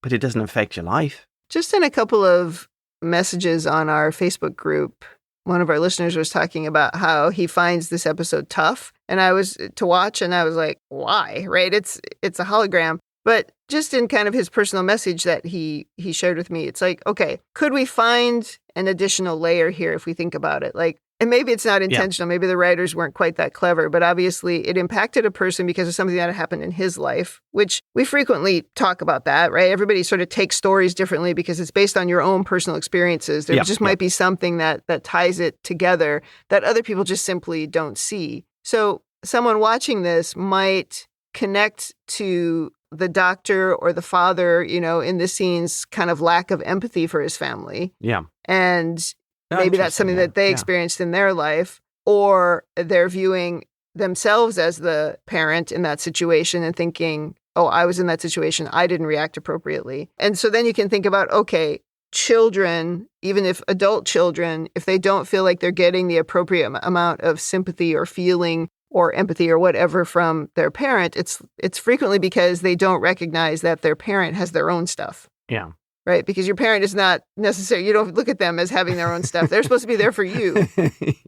but it doesn't affect your life. Just in a couple of messages on our Facebook group, one of our listeners was talking about how he finds this episode tough, and I was to watch, and I was like, why? Right? It's a hologram. But just in kind of his personal message that he shared with me, it's like, okay, could we find an additional layer here if we think about it? Like, and maybe it's not intentional. Maybe the writers weren't quite that clever, but obviously it impacted a person because of something that happened in his life, which we frequently talk about that, right? Everybody sort of takes stories differently because it's based on your own personal experiences. There just might be something that ties it together that other people just simply don't see. So someone watching this might connect to the doctor or the father, in this scene's kind of lack of empathy for his family. Yeah. And maybe that's something that they experienced in their life, or they're viewing themselves as the parent in that situation and thinking, oh, I was in that situation. I didn't react appropriately. And so then you can think about, okay, children, even if adult children, if they don't feel like they're getting the appropriate amount of sympathy or feeling or empathy or whatever from their parent, it's frequently because they don't recognize that their parent has their own stuff. Yeah. Right? Because your parent is not necessary. You don't look at them as having their own stuff. They're supposed to be there for you.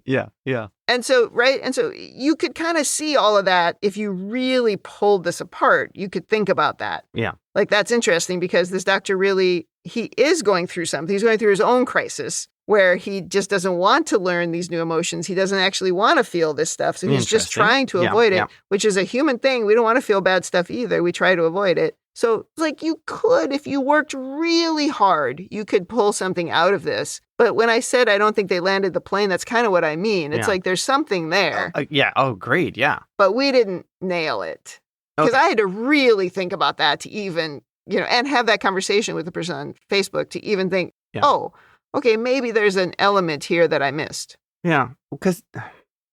Yeah. And so, right? And so you could kind of see all of that if you really pulled this apart. You could think about that. Yeah. Like, that's interesting because this doctor really, he is going through something. He's going through his own crisis where he just doesn't want to learn these new emotions. He doesn't actually want to feel this stuff. So he's just trying to avoid it, which is a human thing. We don't want to feel bad stuff either. We try to avoid it. So, like, you could, if you worked really hard, you could pull something out of this. But when I said I don't think they landed the plane, that's kind of what I mean. It's like there's something there. Oh, great. Yeah. But we didn't nail it. Because I had to really think about that to even, and have that conversation with the person on Facebook to even think, oh, okay, maybe there's an element here that I missed. Yeah, because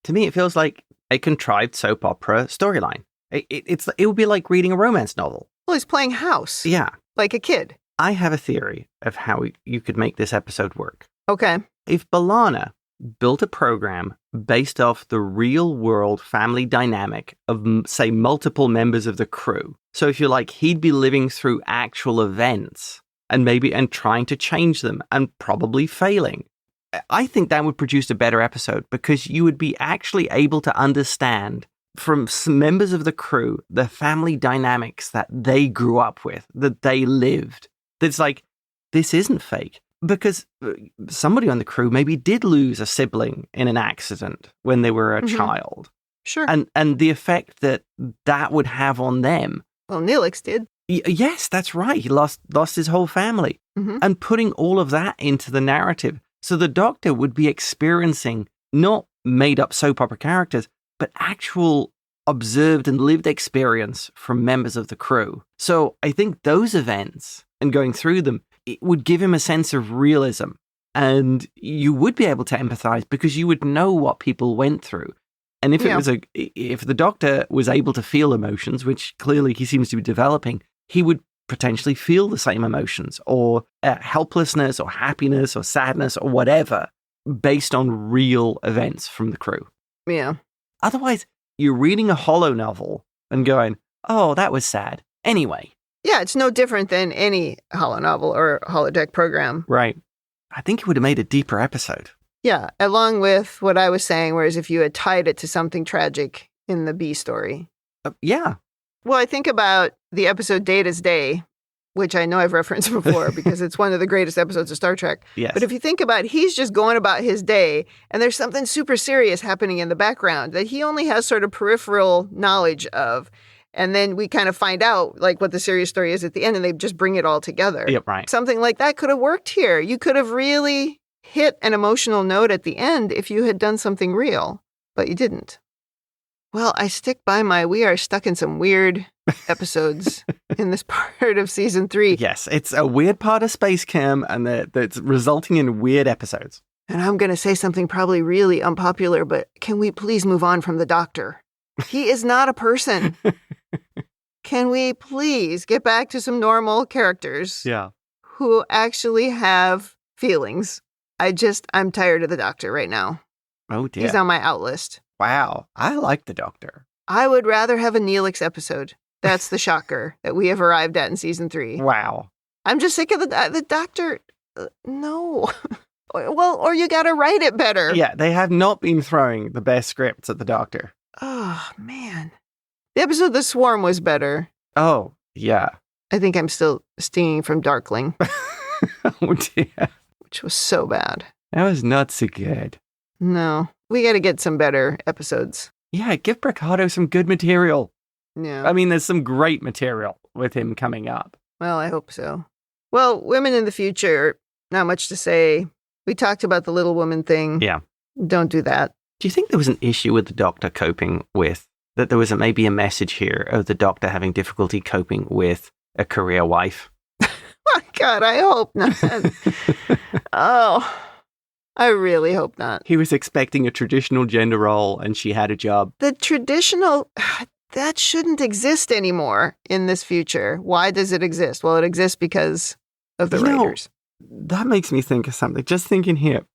to me, it feels like a contrived soap opera storyline. It would be like reading a romance novel. Well, he's playing house. Yeah. Like a kid. I have a theory of how you could make this episode work. Okay. If B'Elanna built a program based off the real-world family dynamic of, say, multiple members of the crew. So if you're like, he'd be living through actual events and trying to change them and probably failing. I think that would produce a better episode because you would be actually able to understand from some members of the crew the family dynamics that they grew up with, that they lived. That's like, this isn't fake. Because somebody on the crew maybe did lose a sibling in an accident when they were a child. Sure. And the effect that would have on them. Well, Neelix did. Yes, that's right. He lost his whole family. And putting all of that into the narrative. So the Doctor would be experiencing not made-up soap opera characters, but actual observed and lived experience from members of the crew. So I think those events and going through them, it would give him a sense of realism. And you would be able to empathize because you would know what people went through. And if if the Doctor was able to feel emotions, which clearly he seems to be developing, he would potentially feel the same emotions or helplessness or happiness or sadness or whatever based on real events from the crew. Yeah. Otherwise, you're reading a holo novel and going, oh, that was sad. Anyway. Yeah, it's no different than any holo novel or holodeck program. Right. I think it would have made a deeper episode. Yeah, along with what I was saying, whereas if you had tied it to something tragic in the B story. Yeah. Well, I think about the episode Data's Day, which I know I've referenced before because it's one of the greatest episodes of Star Trek. Yes. But if you think about it, he's just going about his day and there's something super serious happening in the background that he only has sort of peripheral knowledge of. And then we kind of find out like what the serious story is at the end and they just bring it all together. Yep, right. Something like that could have worked here. You could have really hit an emotional note at the end if you had done something real, but you didn't. Well, I stick by we are stuck in some weird episodes in this part of season 3. Yes, it's a weird part of Space Cam and that's resulting in weird episodes. And I'm going to say something probably really unpopular, but can we please move on from the Doctor? He is not a person. Can we please get back to some normal characters who actually have feelings? I'm tired of the Doctor right now. Oh, dear. He's on my out list. Wow. I like the Doctor. I would rather have a Neelix episode. That's the shocker that we have arrived at in season 3. Wow. I'm just sick of the Doctor. No. Well, or you got to write it better. Yeah, they have not been throwing the best scripts at the Doctor. Oh, man. The episode The Swarm was better. Oh, Yeah. I think I'm still stinging from Darkling. Oh, dear. Which was so bad. That was not so good. No. We got to get some better episodes. Yeah, give Bricado some good material. Yeah. I mean, there's some great material with him coming up. Well, I hope so. Well, women in the future, not much to say. We talked about the little woman thing. Yeah. Don't do that. Do you think there was an issue with the Doctor coping with, that there was maybe a message here of the Doctor having difficulty coping with a career wife? Oh, God, I hope not. Oh, I really hope not. He was expecting a traditional gender role and she had a job. The traditional, that shouldn't exist anymore in this future. Why does it exist? Well, it exists because of the writers. That makes me think of something. Just thinking here,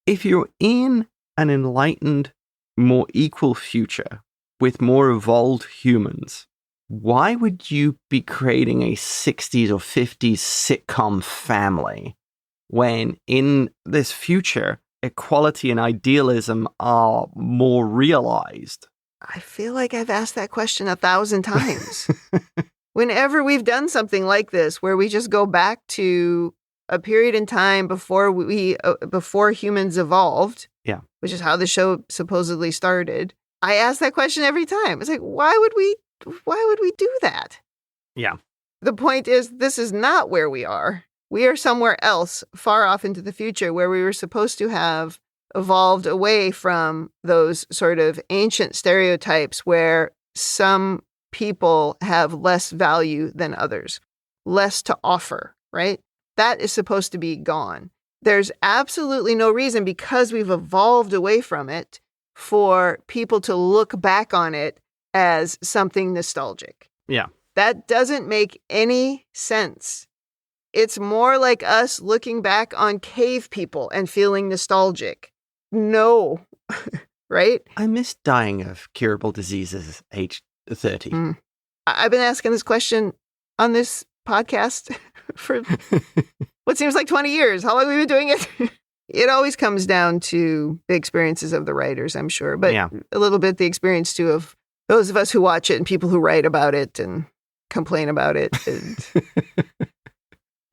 if you're in an enlightened, more equal future with more evolved humans, why would you be creating a 60s or 50s sitcom family when in this future, equality and idealism are more realized? I feel like I've asked that question 1,000 times. Whenever we've done something like this, where we just go back to a period in time before before humans evolved, yeah, which is how the show supposedly started, I ask that question every time. It's like, why would we do that? Yeah. The point is, this is not where we are. We are somewhere else, far off into the future, where we were supposed to have evolved away from those sort of ancient stereotypes where some people have less value than others, less to offer, right? That is supposed to be gone. There's absolutely no reason, because we've evolved away from it, for people to look back on it as something nostalgic. Yeah. That doesn't make any sense. It's more like us looking back on cave people and feeling nostalgic. No. Right? I miss dying of curable diseases age 30. I've been asking this question on this podcast for what seems like 20 years. How long have we been doing it? It always comes down to the experiences of the writers, I'm sure, but a little bit the experience too of those of us who watch it and people who write about it and complain about it. And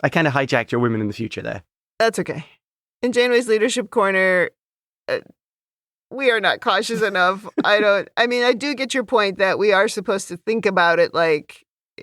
I kind of hijacked your women in the future there. That's okay. In Janeway's Leadership Corner, we are not cautious enough. I do get your point that we are supposed to think about it like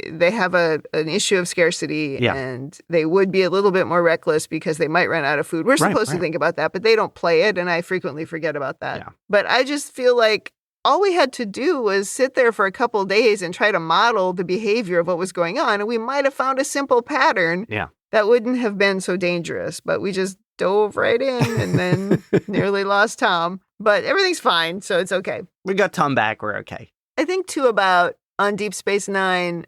they have an issue of scarcity and they would be a little bit more reckless because they might run out of food. We're supposed to think about that, but they don't play it, and I frequently forget about that. Yeah. But I just feel like all we had to do was sit there for a couple of days and try to model the behavior of what was going on, and we might have found a simple pattern that wouldn't have been so dangerous, but we just dove right in and then nearly lost Tom. But everything's fine, so it's okay. We got Tom back. We're okay. I think, too, about on Deep Space Nine,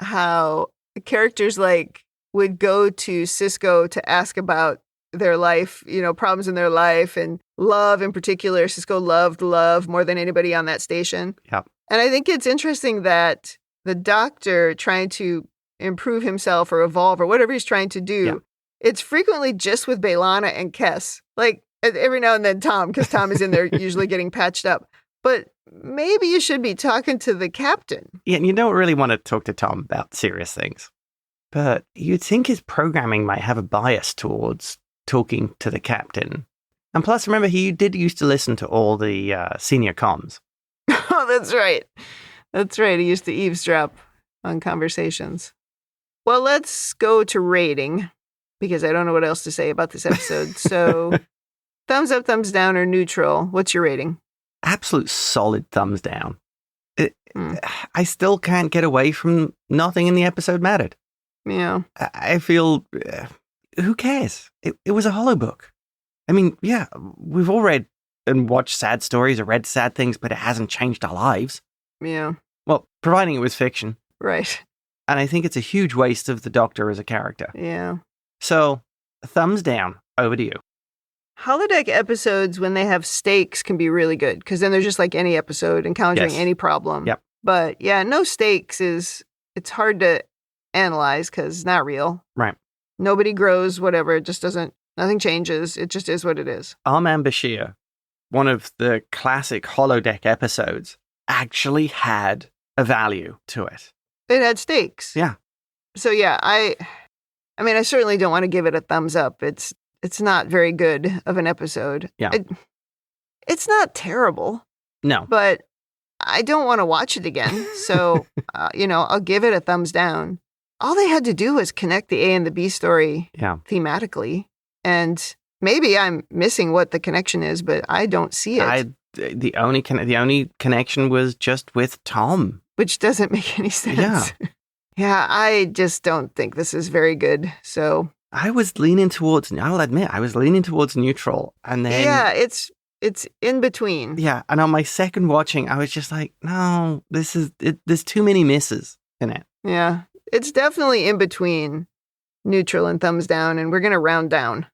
how characters like would go to Sisko to ask about their life, problems in their life, and love in particular. Sisko loved love more than anybody on that station. Yep. And I think it's interesting that the Doctor, trying to improve himself or evolve or whatever he's trying to do, it's frequently just with B'Elanna and Kes. Like, every now and then Tom, because Tom is in there usually getting patched up. But maybe you should be talking to the captain. Yeah, and you don't really want to talk to Tom about serious things. But you'd think his programming might have a bias towards talking to the captain. And plus, remember, he did used to listen to all the senior comms. Oh, that's right. That's right. He used to eavesdrop on conversations. Well, let's go to rating, because I don't know what else to say about this episode. So, thumbs up, thumbs down, or neutral. What's your rating? Absolute solid thumbs down. I still can't get away from nothing in the episode mattered. Yeah. I feel, who cares? It was a holobook. I mean, we've all read and watched sad stories or read sad things, but it hasn't changed our lives. Yeah. Well, providing it was fiction. Right. And I think it's a huge waste of the Doctor as a character. Yeah. So, thumbs down. Over to you. Holodeck episodes, when they have stakes, can be really good, because then they're just like any episode, encountering any problem. Yep. But no stakes it's hard to analyze because it's not real. Right. Nobody grows, whatever. It just nothing changes. It just is what it is. Arman Bashir, one of the classic holodeck episodes, actually had a value to it. It had stakes. Yeah. So yeah, I mean, I certainly don't want to give it a thumbs up. It's not very good of an episode. Yeah. It's not terrible. No. But I don't want to watch it again. So, I'll give it a thumbs down. All they had to do was connect the A and the B story thematically. And maybe I'm missing what the connection is, but I don't see it. The only connection was just with Tom. Which doesn't make any sense. Yeah. Yeah, I just don't think this is very good. So I was leaning towards, I'll admit, neutral. And then... Yeah, it's in between. Yeah, and on my second watching, I was just like, no, there's too many misses in it. Yeah, it's definitely in between neutral and thumbs down, and we're going to round down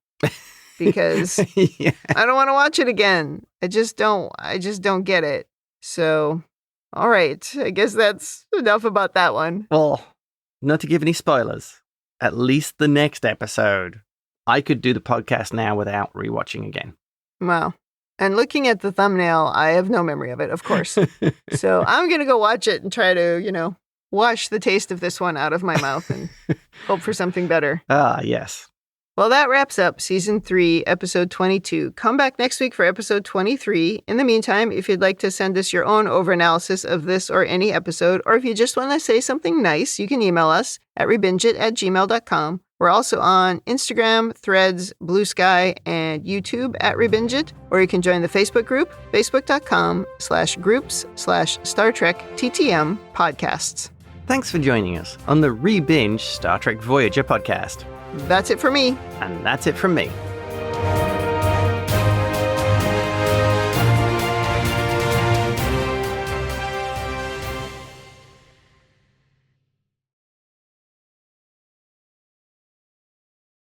because I don't want to watch it again. I just don't get it. So, all right, I guess that's enough about that one. Well, not to give any spoilers, at least the next episode, I could do the podcast now without rewatching again. Wow. And looking at the thumbnail, I have no memory of it, of course. So I'm going to go watch it and try to, wash the taste of this one out of my mouth and hope for something better. Ah, yes. Well, that wraps up Season 3, Episode 22. Come back next week for Episode 23. In the meantime, if you'd like to send us your own overanalysis of this or any episode, or if you just want to say something nice, you can email us at ReBingeIT@gmail.com. We're also on Instagram, Threads, Blue Sky, and YouTube at ReBingeIT, or you can join the Facebook group, facebook.com/groups/Star Trek TTM podcasts. Thanks for joining us on the ReBinge Star Trek Voyager podcast. That's it for me. And that's it from me.